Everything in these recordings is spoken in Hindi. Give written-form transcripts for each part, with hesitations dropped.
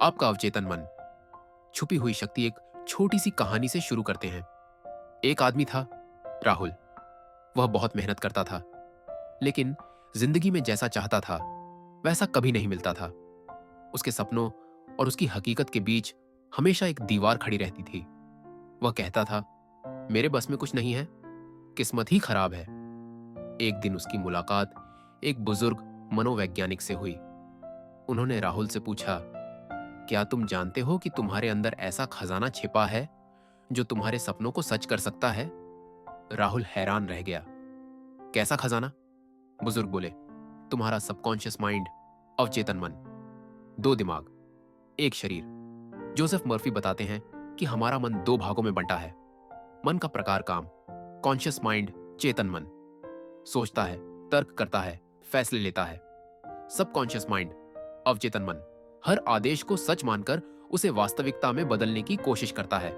आपका अवचेतन मन छुपी हुई शक्ति एक छोटी सी कहानी से शुरू करते हैं। एक आदमी था, राहुल। वह बहुत मेहनत करता था, लेकिन जिंदगी में जैसा चाहता था वैसा कभी नहीं मिलता था। उसके सपनों और उसकी हकीकत के बीच हमेशा एक दीवार खड़ी रहती थी। वह कहता था, मेरे बस में कुछ नहीं है, किस्मत ही खराब है। एक दिन उसकी मुलाकात एक बुजुर्ग मनोवैज्ञानिक से हुई। उन्होंने राहुल से पूछा, क्या तुम जानते हो कि तुम्हारे अंदर ऐसा खजाना छिपा है जो तुम्हारे सपनों को सच कर सकता है? राहुल हैरान रह गया। कैसा खजाना? बुजुर्ग बोले, तुम्हारा सबकॉन्शियस माइंड, अवचेतन मन। दो दिमाग, एक शरीर। जोसेफ मर्फी बताते हैं कि हमारा मन दो भागों में बंटा है। मन का प्रकार काम, कॉन्शियस माइंड, चेतन मन, सोचता है, तर्क करता है, फैसले लेता है। सबकॉन्शियस माइंड, अवचेतन मन, हर आदेश को सच मानकर उसे वास्तविकता में बदलने की कोशिश करता है।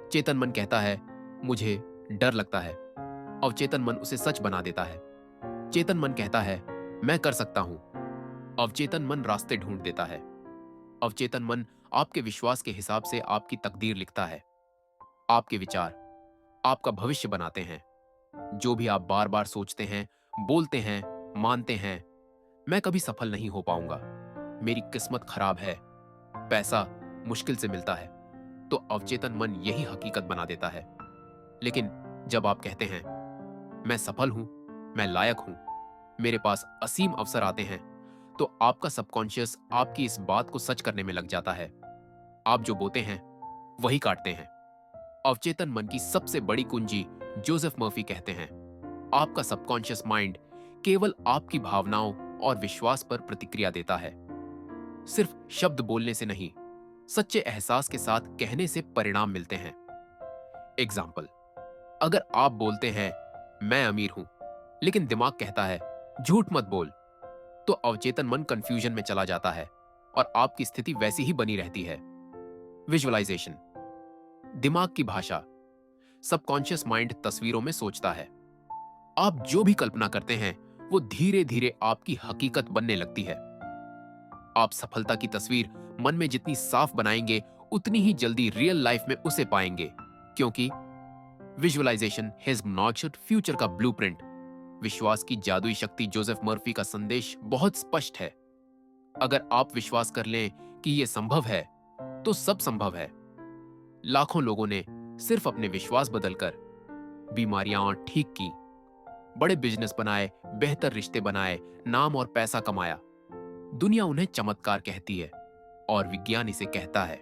चेतन मन कहता है, मुझे डर लगता है। अवचेतन मन उसे सच बना देता है। चेतन मन कहता है, मैं कर सकता हूं। अवचेतन मन रास्ते ढूंढ देता है। अवचेतन मन आपके विश्वास के हिसाब से आपकी तकदीर लिखता है। आपके विचार आपका भविष्य बनाते हैं। जो भी आप बार बार सोचते हैं, बोलते हैं, मानते हैं, मैं कभी सफल नहीं हो पाऊंगा, मेरी किस्मत खराब है, पैसा मुश्किल से मिलता है, तो अवचेतन मन यही हकीकत बना देता है। लेकिन जब आप कहते हैं, मैं सफल हूं, मैं लायक हूं, मेरे पास असीम अवसर आते हैं, तो आपका सबकॉन्शियस आपकी इस बात को सच करने में लग जाता है। आप जो बोते हैं वही काटते हैं। अवचेतन मन की सबसे बड़ी कुंजी, जोसेफ मर्फी कहते हैं, आपका सबकॉन्शियस माइंड केवल आपकी भावनाओं और विश्वास पर प्रतिक्रिया देता है। सिर्फ शब्द बोलने से नहीं, सच्चे एहसास के साथ कहने से परिणाम मिलते हैं। एग्जाम्पल, अगर आप बोलते हैं, मैं अमीर हूं, लेकिन दिमाग कहता है, झूठ मत बोल, तो अवचेतन मन कंफ्यूजन में चला जाता है और आपकी स्थिति वैसी ही बनी रहती है। विजुअलाइजेशन, दिमाग की भाषा। सबकॉन्शियस माइंड तस्वीरों में सोचता है। आप जो भी कल्पना करते हैं वो धीरे धीरे आपकी हकीकत बनने लगती है। आप सफलता की तस्वीर मन में जितनी साफ बनाएंगे, उतनी ही जल्दी रियल लाइफ में उसे पाएंगे, क्योंकि विजुअलाइजेशन हैज नॉर्चर्ड फ्यूचर का ब्लूप्रिंट। विश्वास की जादुई शक्ति। जोसेफ मर्फी का संदेश बहुत स्पष्ट है। अगर आप विश्वास कर लें कि यह संभव है, तो सब संभव है। लाखों लोगों ने सिर्फ अपने विश्वास बदलकर बीमारियां ठीक की, बड़े बिजनेस बनाए, बेहतर रिश्ते बनाए, नाम और पैसा कमाया। दुनिया उन्हें चमत्कार कहती है और विज्ञान इसे कहता है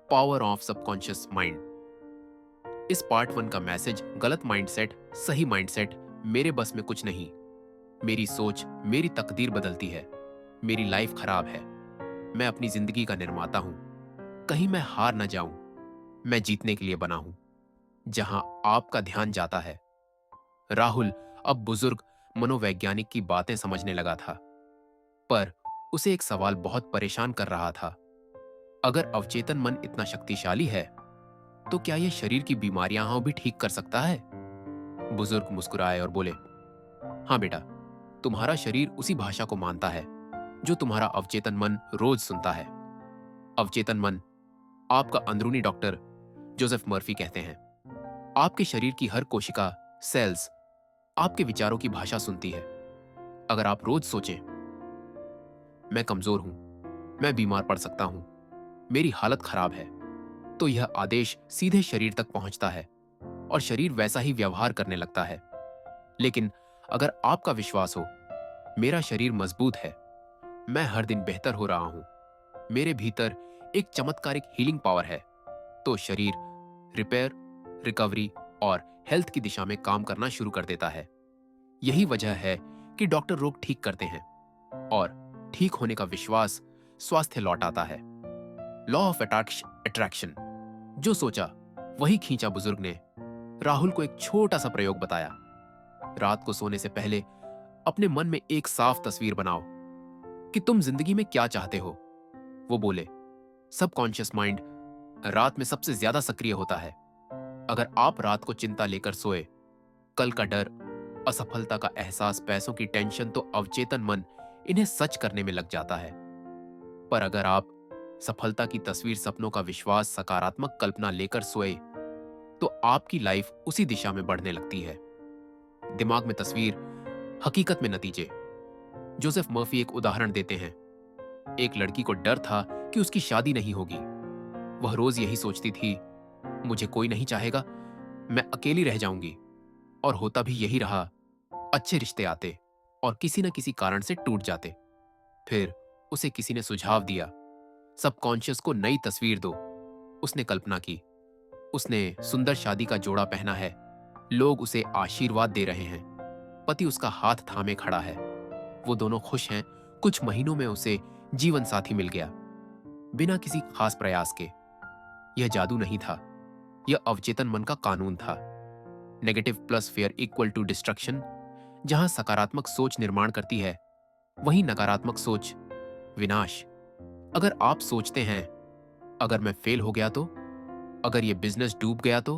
पावर ऑफ सबकॉन्शियस माइंड। इस पार्ट 1 का मैसेज, गलत माइंडसेट, सही माइंडसेट, मेरे बस में कुछ नहीं, मेरी सोच मेरी तकदीर बदलती है, मेरी लाइफ खराब है, मैं अपनी जिंदगी का निर्माता हूं, कहीं मैं हार ना जाऊं, मैं जीतने के लिए बना हूं। जहां आपका ध्यान जाता है। राहुल अब बुजुर्ग मनोवैज्ञानिक की बातें समझने लगा था, पर उसे एक सवाल बहुत परेशान कर रहा था। अगर अवचेतन मन इतना शक्तिशाली है, तो क्या यह शरीर की बीमारियां भी ठीक कर सकता है? बुजुर्ग मुस्कुराए और बोले, हाँ बेटा, तुम्हारा शरीर उसी भाषा को मानता है जो तुम्हारा अवचेतन मन रोज सुनता है। अवचेतन मन आपका अंदरूनी डॉक्टर, जोसेफ मर्फी कहते हैं। आपके शरीर की हर कोशिका, सेल्स, आपके विचारों की भाषा सुनती है। अगर आप रोज सोचें, मैं कमजोर हूं, मैं बीमार पड़ सकता हूं, मेरी हालत खराब है, तो यह आदेश सीधे शरीर तक पहुंचता है और शरीर वैसा ही व्यवहार करने लगता है। लेकिन अगर आपका विश्वास हो, मेरा शरीर मजबूत है, मैं हर दिन बेहतर हो रहा हूं, मेरे भीतर एक चमत्कारिक हीलिंग पावर है, तो शरीर रिपेयर, रिकवरी और हेल्थ की दिशा में काम करना शुरू कर देता है। यही वजह है कि डॉक्टर रोग ठीक करते हैं और ठीक होने का विश्वास स्वास्थ्य लौट आता है। लॉ ऑफ अट्रैक्शन, जो सोचा वही खींचा। बुजुर्ग ने राहुल को एक छोटा सा प्रयोग बताया। रात को सोने से पहले अपने मन में एक साफ तस्वीर बनाओ कि तुम जिंदगी में क्या चाहते हो। वो बोले, सबकॉन्शियस माइंड रात में सबसे ज्यादा सक्रिय होता है। अगर आप रात को चिंता लेकर सोए, कल का डर, असफलता का एहसास, पैसों की टेंशन, तो अवचेतन मन इन्हें सच करने में लग जाता है। पर अगर आप सफलता की तस्वीर, सपनों का विश्वास, सकारात्मक कल्पना लेकर सोए तो आपकी लाइफ उसी दिशा में बढ़ने लगती है। दिमाग में तस्वीर, हकीकत में नतीजे। जोसेफ मर्फी एक उदाहरण देते हैं। एक लड़की को डर था कि उसकी शादी नहीं होगी। वह रोज यही सोचती थी, मुझे कोई नहीं चाहेगा, मैं अकेली रह जाऊंगी। और होता भी यही रहा। अच्छे रिश्ते आते और किसी न किसी कारण से टूट जाते। फिर उसे किसी ने सुझाव दिया, सबकॉन्शियस को नई तस्वीर दो। उसने कल्पना की, उसने सुंदर शादी का जोड़ा पहना है, लोग उसे आशीर्वाद दे रहे हैं, पति उसका हाथ थामे खड़ा है, वो दोनों खुश हैं। कुछ महीनों में उसे जीवन साथी मिल गया, बिना किसी खास प्रयास के। यह जादू नहीं था, यह अवचेतन मन का कानून था। Negative plus fear equal to destruction. जहां सकारात्मक सोच निर्माण करती है, वहीं नकारात्मक सोच विनाश। अगर आप सोचते हैं, अगर मैं फेल हो गया तो, अगर यह बिजनेस डूब गया तो,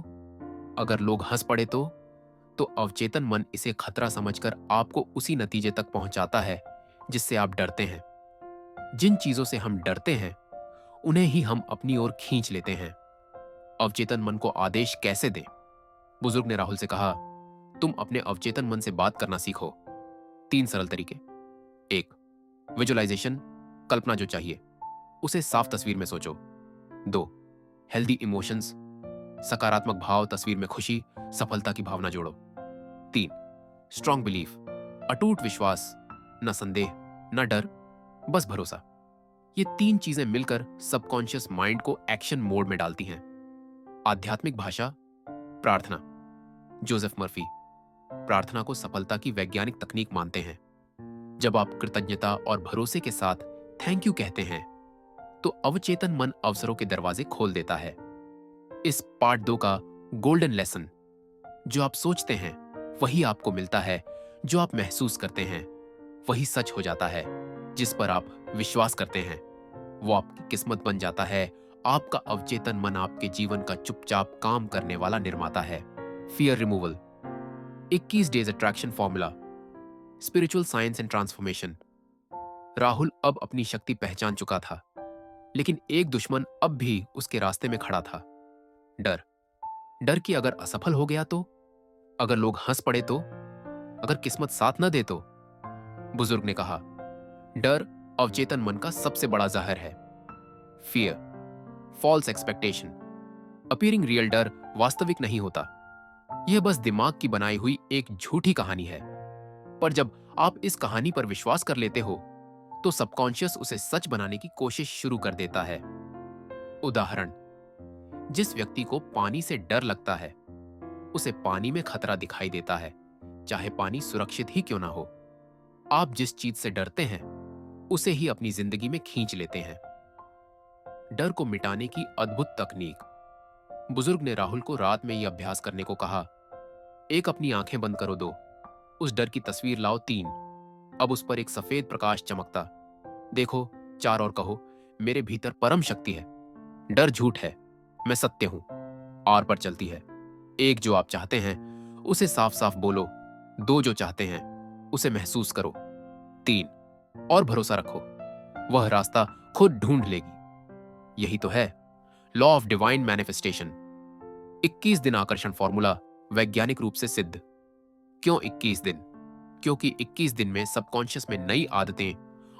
अगर लोग हंस पड़े तो अवचेतन मन इसे खतरा समझकर आपको उसी नतीजे तक पहुंचाता है जिससे आप डरते हैं। जिन चीजों से हम डरते हैं, उन्हें ही हम अपनी ओर खींच लेते हैं। अवचेतन मन को आदेश कैसे दें? बुजुर्ग ने राहुल से कहा, तुम अपने अवचेतन मन से बात करना सीखो। 3 सरल तरीके। 1, विजुअलाइजेशन, कल्पना जो चाहिए उसे साफ तस्वीर में सोचो। 2, हेल्दी इमोशंस, सकारात्मक भाव, तस्वीर में खुशी, सफलता की भावना जोड़ो। 3, स्ट्रॉन्ग बिलीफ, अटूट विश्वास, न संदेह न डर, बस भरोसा। ये 3 चीजें मिलकर सबकॉन्शियस माइंड को एक्शन मोड में डालती हैं। आध्यात्मिक भाषा, प्रार्थना। जोसेफ मर्फी प्रार्थना को सफलता की वैज्ञानिक तकनीक मानते हैं। जब आप कृतज्ञता और भरोसे के साथ थैंक यू कहते हैं, तो अवचेतन मन अवसरों के दरवाजे खोल देता है। इस पार्ट 2 का गोल्डन लेसन, जो आप सोचते हैं वही आपको मिलता है, जो आप महसूस करते हैं वही सच हो जाता है, जिस पर आप विश्वास करते हैं वो आपकी किस्मत बन जाता है। आपका अवचेतन मन आपके जीवन का चुपचाप काम करने वाला निर्माता है। Fear removal, 21 days attraction formula, spiritual science and transformation. Rahul अब अपनी शक्ति पहचान चुका था, लेकिन एक दुश्मन अब भी उसके रास्ते में खड़ा था, डर। डर कि अगर असफल हो गया तो, अगर लोग हंस पड़े तो, अगर किस्मत साथ न दे तो। बुजुर्ग ने कहा, डर अवचेतन मन का सबसे बड़ा जहर है। Fear, false expectation, appearing real. डर वास्तविक नहीं होता, यह बस दिमाग की बनाई हुई एक झूठी कहानी है। पर जब आप इस कहानी पर विश्वास कर लेते हो, तो सबकॉन्शियस उसे सच बनाने की कोशिश शुरू कर देता है। उदाहरण, जिस व्यक्ति को पानी से डर लगता है, उसे पानी में खतरा दिखाई देता है, चाहे पानी सुरक्षित ही क्यों ना हो। आप जिस चीज से डरते हैं, उसे ही अपनी जिंदगी में खींच लेते हैं। डर को मिटाने की अद्भुत तकनीक। बुजुर्ग ने राहुल को रात में यह अभ्यास करने को कहा। एक, अपनी आंखें बंद करो। 2, उस डर की तस्वीर लाओ। 3, अब उस पर एक सफेद प्रकाश चमकता देखो। 4, और कहो, मेरे भीतर परम शक्ति है, डर झूठ है, मैं सत्य हूं। आर पर चलती है। 1, जो आप चाहते हैं उसे साफ साफ बोलो। 2, जो चाहते हैं उसे महसूस करो। 3, और भरोसा रखो, वह रास्ता खुद ढूंढ लेगी। यही तो है लॉ ऑफ डिवाइन मैनिफेस्टेशन। 21 दिन आकर्षण फॉर्मूला वैज्ञानिक रूप से सिद्ध। क्यों 21 दिन? क्योंकि 21 दिन में सबकॉन्शियस में नई आदतें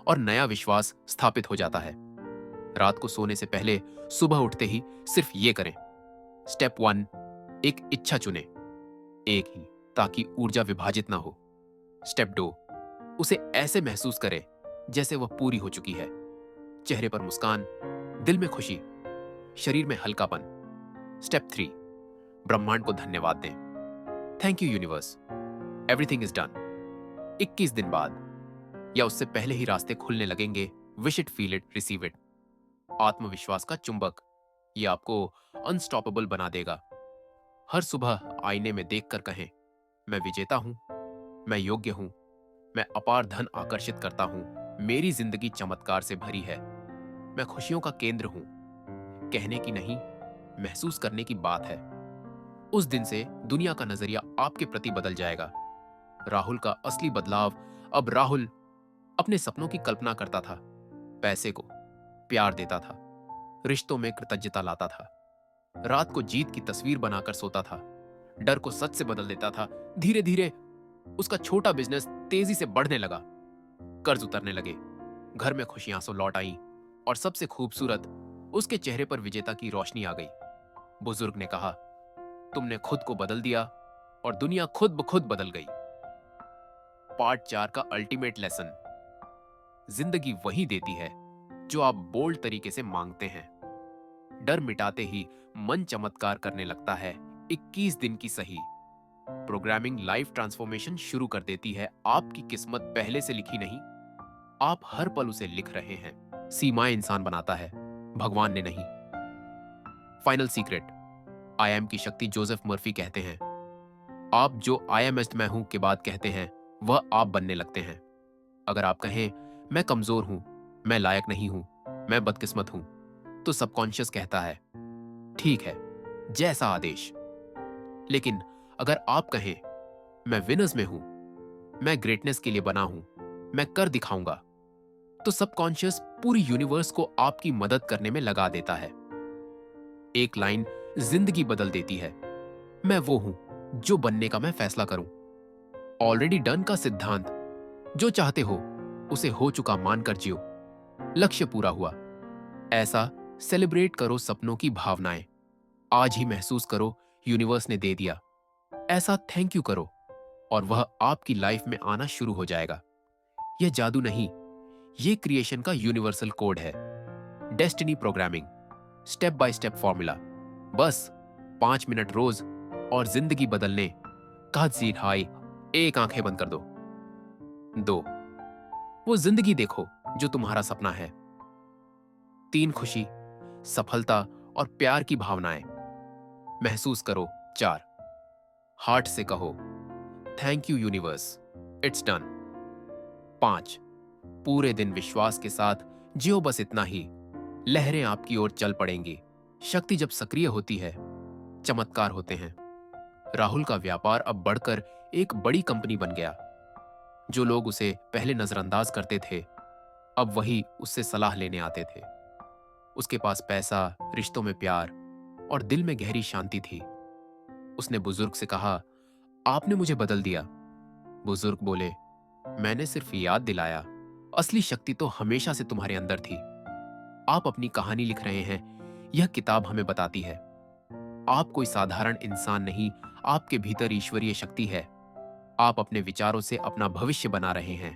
और नया विश्वास स्थापित हो जाता है। रात को सोने से पहले सुबह उठते ही सिर्फ ये करें। स्टेप 1, एक इच्छा चुने, एक ही, ताकि ऊर्जा विभाजित ना हो। स्टेप 2, उसे ऐसे महसूस करें जैसे वह पूरी हो चुकी है। चेहरे पर मुस्कान, दिल में खुशी, शरीर में हल्कापन। स्टेप 3, ब्रह्मांड को धन्यवाद दें। Thank you universe, everything is done. 21 दिन बाद या उससे पहले ही रास्ते खुलने लगेंगे। Wish it, feel it, receive it. आत्मविश्वास का चुंबक, यह आपको अनस्टॉपेबल बना देगा। हर सुबह आईने में देखकर कहें, मैं विजेता हूं, मैं योग्य हूं, मैं अपार धन आकर्षित करता हूं, मेरी जिंदगी चमत्कार से भरी है, मैं खुशियों का केंद्र हूं। कहने की नहीं, महसूस करने की बात है। उस दिन से दुनिया का नजरिया आपके प्रति बदल जाएगा। राहुल का असली बदलाव। अब राहुल अपने सपनों की कल्पना करता था, पैसे को प्यार देता था, रिश्तों में कृतज्ञता लाता था, रात को जीत की तस्वीर बनाकर सोता था, डर को सच से बदल देता था। धीरे धीरे उसका छोटा बिजनेस तेजी से बढ़ने लगा, कर्ज उतरने लगे, घर में खुशियां सो लौट आईं और सबसे खूबसूरत, उसके चेहरे पर विजेता की रोशनी आ गई। बुजुर्ग ने कहा, तुमने खुद को बदल दिया और दुनिया खुद ब खुद बदल गई। पार्ट 4 का अल्टीमेट लेसन। जिंदगी वही देती है जो आप बोल्ड तरीके से मांगते हैं। डर मिटाते ही मन चमत्कार करने लगता है। 21 दिन की सही प्रोग्रामिंग लाइफ ट्रांसफॉर्मेशन शुरू कर देती है। आपकी किस्मत पहले से लिखी नहीं, आप हर पल उसे लिख रहे हैं। सीमाएं इंसान बनाता है, भगवान ने नहीं। Final secret. आई एम की शक्ति जोसेफ मर्फी कहते हैं, आप जो आई एम मैं हूं के बाद कहते हैं, वह आप बनने लगते हैं। अगर आप कहें, मैं कमजोर हूं, मैं लायक नहीं हूं, मैं बदकिस्मत हूं, तो सबकॉन्शियस कहता है, ठीक है, जैसा आदेश। लेकिन अगर आप कहें, मैं विनर्स में हूं, मैं ग्रेटनेस के लिए बना हूं, मैं कर दिखाऊंगा, तो सबकॉन्शियस पूरी यूनिवर्स को आपकी मदद करने में लगा देता है। एक लाइन जिंदगी बदल देती है, मैं वो हूं जो बनने का मैं फैसला करूं। ऑलरेडी डन का सिद्धांत, जो चाहते हो उसे हो चुका मानकर जियो। लक्ष्य पूरा हुआ, ऐसा सेलिब्रेट करो सपनों की भावनाएं। आज ही महसूस करो यूनिवर्स ने दे दिया, ऐसा थैंक यू करो और वह आपकी लाइफ में आना शुरू हो जाएगा। यह जादू नहीं, यह क्रिएशन का यूनिवर्सल कोड है। Destiny programming, step by step formula. बस 5 मिनट रोज और जिंदगी बदलने का जीत हाई। एक आंखें बंद कर दो। 2, वो जिंदगी देखो जो तुम्हारा सपना है। 3, खुशी, सफलता और प्यार की भावनाएं महसूस करो। 4, हार्ट से कहो, thank you universe, it's done. 5, पूरे दिन विश्वास के साथ जियो, बस इतना ही। लहरें आपकी ओर चल पड़ेंगी। शक्ति जब सक्रिय होती है, चमत्कार होते हैं। राहुल का व्यापार अब बढ़कर एक बड़ी कंपनी बन गया। जो लोग उसे पहले नजरअंदाज करते थे, अब वही उससे सलाह लेने आते थे। उसके पास पैसा, रिश्तों में प्यार और दिल में गहरी शांति थी। उसने बुजुर्ग से कहा, आपने मुझे बदल दिया। बुजुर्ग बोले, मैंने सिर्फ याद दिलाया, असली शक्ति तो हमेशा से तुम्हारे अंदर थी। आप अपनी कहानी लिख रहे हैं, यह किताब हमें बताती है। आप कोई साधारण इंसान नहीं, आपके भीतर ईश्वरीय शक्ति है। आप अपने विचारों से अपना भविष्य बना रहे हैं।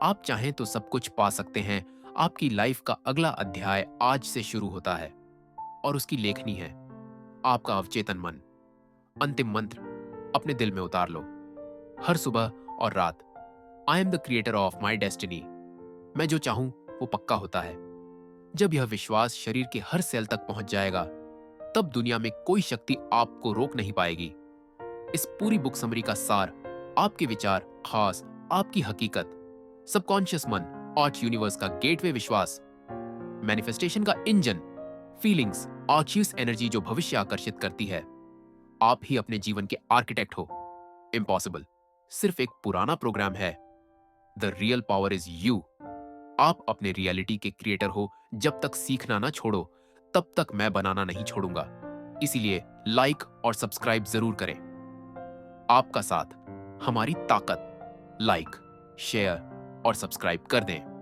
आप चाहें तो सब कुछ पा सकते हैं। आपकी लाइफ का अगला अध्याय आज से शुरू होता है और उसकी लेखनी है आपका अवचेतन मन। अंतिम मंत्र अपने दिल में उतार लो, हर सुबह और रात। I am the creator of my destiny. मैं जो चाहूं वो पक्का होता है। जब यह विश्वास शरीर के हर सेल तक पहुंच जाएगा, तब दुनिया में कोई शक्ति आपको रोक नहीं पाएगी। इस पूरी बुक समरी का सार, आपके विचार, खास आपकी हकीकत, सबकॉन्शियस मन, आर्ट यूनिवर्स का गेटवे विश्वास, मैनिफेस्टेशन का इंजन, फीलिंग्स, आर्चियस एनर्जी जो भविष्य आकर्षित करती है। आप ही अपने जीवन के आर्किटेक्ट हो। इम्पॉसिबल सिर्फ एक पुराना प्रोग्राम है। The real power is you. आप अपने रियलिटी के क्रिएटर हो। जब तक सीखना ना छोड़ो, तब तक मैं बनाना नहीं छोड़ूंगा। इसीलिए लाइक और सब्सक्राइब जरूर करें। आपका साथ हमारी ताकत। लाइक, शेयर और सब्सक्राइब कर दें।